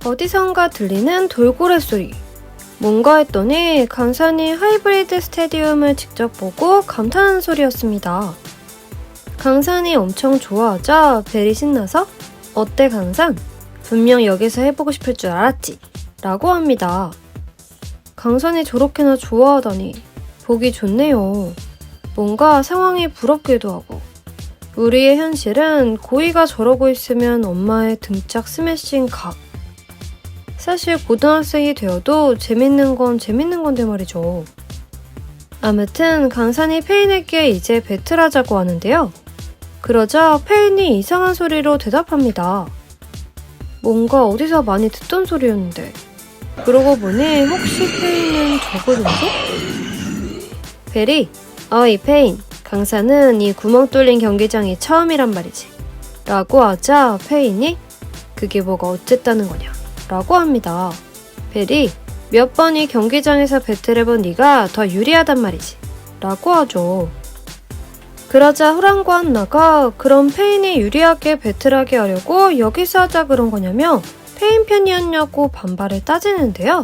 어디선가 들리는 돌고래 소리. 뭔가 했더니 강산이 하이브리드 스테디움을 직접 보고 감탄하는 소리였습니다. 강산이 엄청 좋아하자 벨이 신나서 어때 강산? 분명 여기서 해보고 싶을 줄 알았지? 라고 합니다. 강산이 저렇게나 좋아하다니 보기 좋네요. 뭔가 상황이 부럽기도 하고. 우리의 현실은 고이가 저러고 있으면 엄마의 등짝 스매싱 각. 사실 고등학생이 되어도 재밌는 건 재밌는 건데 말이죠. 아무튼 강산이 페인에게 이제 배틀하자고 하는데요. 그러자 페인이 이상한 소리로 대답합니다. 뭔가 어디서 많이 듣던 소리였는데. 그러고 보니 혹시 페인은 저거든지? 벨이 어이 페인, 강산은 이 구멍 뚫린 경기장이 처음이란 말이지. 라고 하자 페인이 그게 뭐가 어쨌다는 거냐 라고 합니다. 벨이 몇 번 이 경기장에서 배틀해본 네가 더 유리하단 말이지 라고 하죠. 그러자 호랑과 한나가 그럼 페인이 유리하게 배틀하게 하려고 여기서 하자 그런 거냐며 페인 편이었냐고 반발을 따지는데요.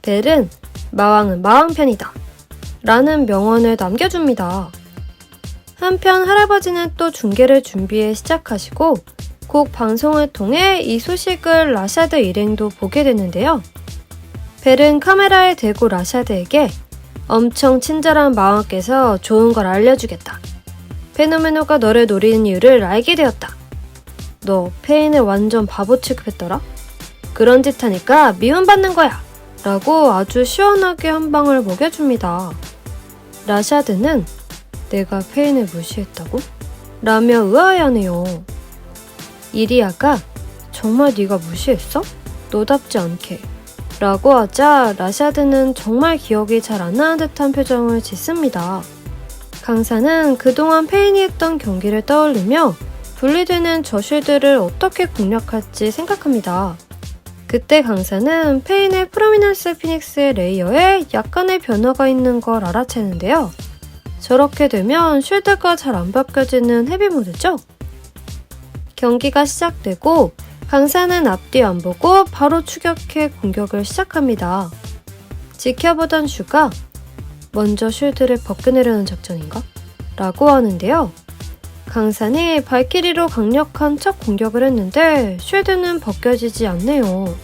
벨은 마왕은 마왕 편이다 라는 명언을 남겨줍니다. 한편 할아버지는 또 중계를 준비해 시작하시고 곡 방송을 통해 이 소식을 라샤드 일행도 보게 되는데요. 벨은 카메라에 대고 라샤드에게 엄청 친절한 마왕께서 좋은 걸 알려주겠다. 페노메노가 너를 노리는 이유를 알게 되었다. 너 페인을 완전 바보 취급했더라? 그런 짓 하니까 미움받는 거야! 라고 아주 시원하게 한 방을 먹여줍니다. 라샤드는 내가 페인을 무시했다고? 라며 의아해하네요. 이리아가 정말 네가 무시했어? 너답지 않게 라고 하자 라샤드는 정말 기억이 잘 안 나는 듯한 표정을 짓습니다. 강사는 그동안 페인이 했던 경기를 떠올리며 분리되는 저 쉴드를 어떻게 공략할지 생각합니다. 그때 강사는 페인의 프로미넌스 피닉스의 레이어에 약간의 변화가 있는 걸 알아채는데요. 저렇게 되면 쉴드가 잘 안 벗겨지는 헤비 모드죠? 경기가 시작되고 강사는 앞뒤 안 보고 바로 추격해 공격을 시작합니다. 지켜보던 슈가 먼저 쉴드를 벗겨내려는 작전인가? 라고 하는데요. 강산이 발키리로 강력한 첫 공격을 했는데 쉴드는 벗겨지지 않네요.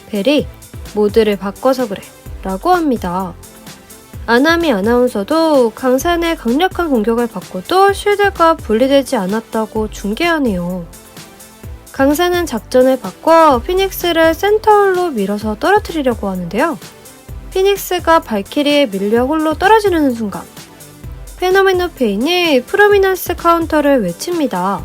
벨이 모드를 바꿔서 그래 라고 합니다. 아나미 아나운서도 강산의 강력한 공격을 받고도 쉴드가 분리되지 않았다고 중계하네요. 강산은 작전을 바꿔 피닉스를 센터홀로 밀어서 떨어뜨리려고 하는데요. 피닉스가 발키리에 밀려 홀로 떨어지는 순간 페노메노 페인이 프로미넌스 카운터를 외칩니다.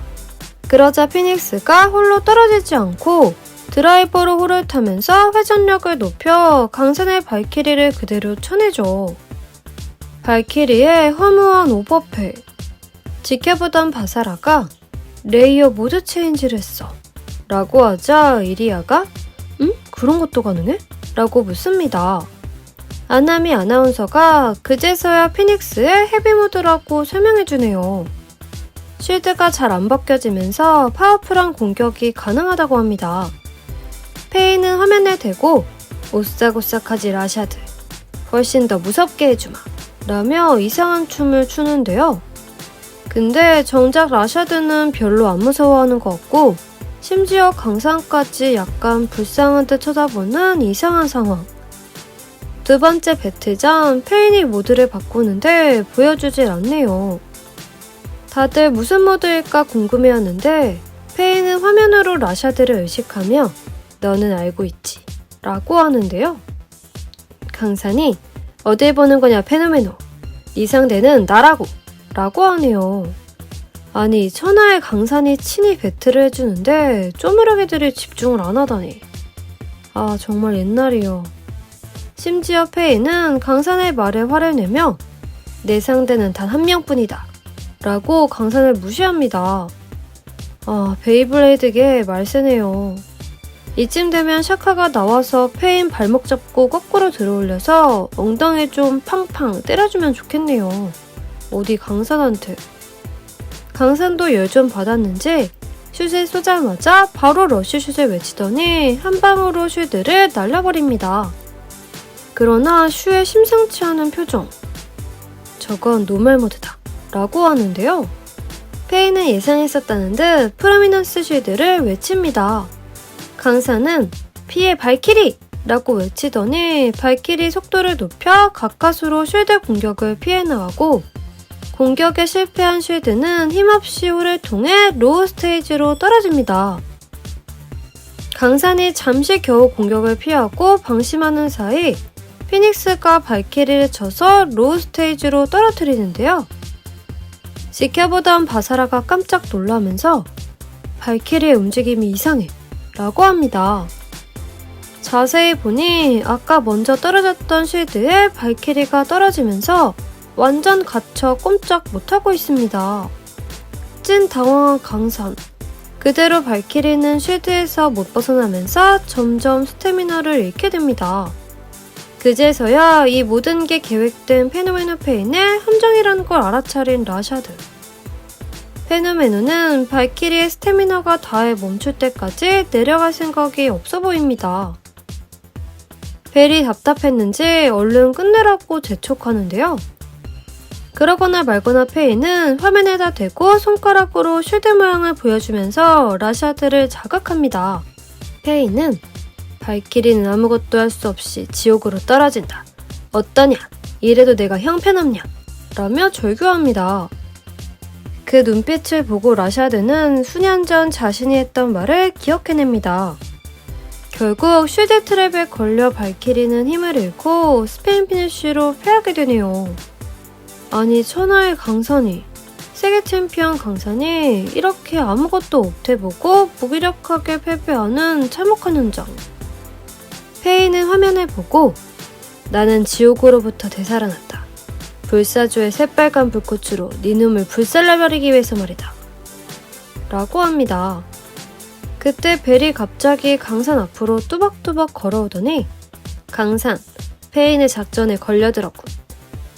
그러자 피닉스가 홀로 떨어지지 않고 드라이버로 홀을 타면서 회전력을 높여 강산의 발키리를 그대로 쳐내죠. 발키리의 허무한 오버페. 지켜보던 바사라가 레이어 모드 체인지를 했어 라고 하자 이리아가 응? 그런 것도 가능해? 라고 묻습니다. 아나미 아나운서가 그제서야 피닉스의 헤비 모드라고 설명해주네요. 쉴드가 잘 안 벗겨지면서 파워풀한 공격이 가능하다고 합니다. 페이는 화면에 대고 오싹오싹하지 라샤드 훨씬 더 무섭게 해주마 라며 이상한 춤을 추는데요. 근데 정작 라샤드는 별로 안 무서워하는 것 같고 심지어 강산까지 약간 불쌍한 듯 쳐다보는 이상한 상황. 두 번째 배틀 전 페인이 모드를 바꾸는데 보여주질 않네요. 다들 무슨 모드일까 궁금해하는데 페인은 화면으로 라샤드를 의식하며 너는 알고 있지 라고 하는데요. 강산이 어딜 보는 거냐 페노메노 네 상대는 나라고 라고 하네요. 아니 천하의 강산이 친히 배틀을 해주는데 쪼무라기들이 집중을 안 하다니. 아 정말 옛날이요. 심지어 페이는 강산의 말에 화를 내며 내 상대는 단 한 명뿐이다 라고 강산을 무시합니다. 아 베이블레이드계 말세네요. 이쯤 되면 샤카가 나와서 페인 발목 잡고 거꾸로 들어올려서 엉덩이 좀 팡팡 때려주면 좋겠네요. 어디 강산한테. 강산도 열 좀 받았는지 슛을 쏘자마자 바로 러쉬슛을 외치더니 한 방으로 쉴드를 날려버립니다. 그러나 슈의 심상치 않은 표정. 저건 노멀 모드다 라고 하는데요. 페이는 예상했었다는 듯 프로미넌스 쉴드를 외칩니다. 강사는 피해 발키리! 라고 외치더니 발키리 속도를 높여 가까스로 쉴드 공격을 피해 나가고 공격에 실패한 쉴드는 힘없이 홀을 통해 로우 스테이지로 떨어집니다. 강산이 잠시 겨우 공격을 피하고 방심하는 사이 피닉스가 발키리를 쳐서 로우 스테이지로 떨어뜨리는데요. 지켜보던 바사라가 깜짝 놀라면서 발키리의 움직임이 이상해 라고 합니다. 자세히 보니 아까 먼저 떨어졌던 쉴드에 발키리가 떨어지면서 완전 갇혀 꼼짝 못하고 있습니다. 찐 당황한 강산. 그대로 발키리는 쉴드에서 못 벗어나면서 점점 스태미너를 잃게 됩니다. 그제서야 이 모든 게 계획된 페노메노 페인의 함정이라는 걸 알아차린 라샤드. 페노메노는 발키리의 스태미너가 다해 멈출 때까지 내려갈 생각이 없어 보입니다. 벨이 답답했는지 얼른 끝내라고 재촉하는데요. 그러거나 말거나 페이는 화면에다 대고 손가락으로 쉴드 모양을 보여주면서 라샤드를 자극합니다. 페이는 발키리는 아무것도 할 수 없이 지옥으로 떨어진다. 어떠냐? 이래도 내가 형편없냐? 라며 절규합니다. 그 눈빛을 보고 라샤드는 수년 전 자신이 했던 말을 기억해냅니다. 결국 쉴드 트랩에 걸려 발키리는 힘을 잃고 스페인 피니쉬로 패하게 되네요. 아니 천하의 강산이, 세계 챔피언 강산이 이렇게 아무것도 못해보고 무기력하게 패배하는 참혹한 현장. 페이는 화면을 보고 나는 지옥으로부터 되살아났다. 불사조의 새빨간 불꽃으로 네 놈을 불살라버리기 위해서 말이다. 라고 합니다. 그때 벨이 갑자기 강산 앞으로 뚜벅뚜벅 걸어오더니 강산, 페인의 작전에 걸려들었군.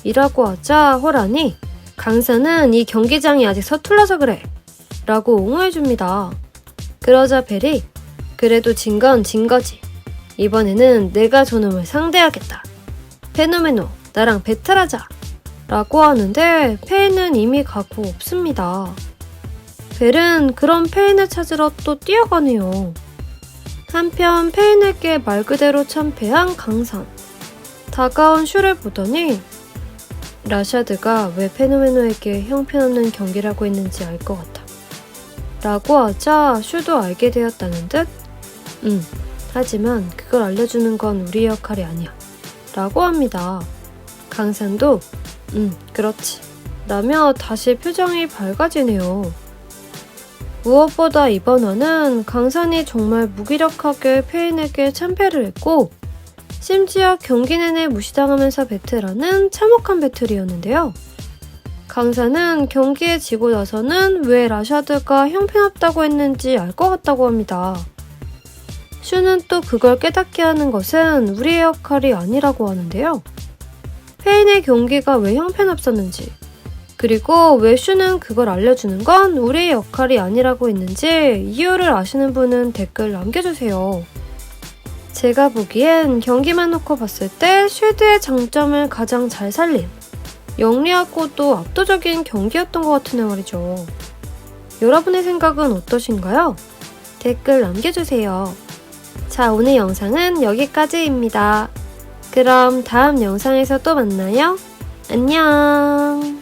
이라고 하자 호란이 강산은 이 경기장이 아직 서툴러서 그래. 라고 옹호해줍니다. 그러자 벨이 그래도 진 건 진 거지. 이번에는 내가 저놈을 상대하겠다. 페노메노, 나랑 배틀하자. 라고 하는데 페인은 이미 가고 없습니다. 벨은 그런 페인을 찾으러 또 뛰어가네요. 한편 페인에게 말 그대로 참패한 강산. 다가온 슈를 보더니 라샤드가 왜 페노메노에게 형편없는 경기라고 했는지 알 것 같아. 라고 하자 슈도 알게 되었다는 듯? 하지만 그걸 알려주는 건 우리의 역할이 아니야. 라고 합니다. 강산도 그렇지. 라며 다시 표정이 밝아지네요. 무엇보다 이번 화는 강산이 정말 무기력하게 페인에게 참패를 했고 심지어 경기 내내 무시당하면서 배틀하는 참혹한 배틀이었는데요. 강산은 경기에 지고 나서는 왜 라샤드가 형편없다고 했는지 알 것 같다고 합니다. 슈는 또 그걸 깨닫게 하는 것은 우리의 역할이 아니라고 하는데요. 페인의 경기가 왜 형편없었는지 그리고 왜 슈는 그걸 알려주는 건 우리의 역할이 아니라고 했는지 이유를 아시는 분은 댓글 남겨주세요. 제가 보기엔 경기만 놓고 봤을 때 쉴드의 장점을 가장 잘 살린 영리하고도 압도적인 경기였던 것 같으네 말이죠. 여러분의 생각은 어떠신가요? 댓글 남겨주세요. 자, 오늘 영상은 여기까지입니다. 그럼 다음 영상에서 또 만나요. 안녕.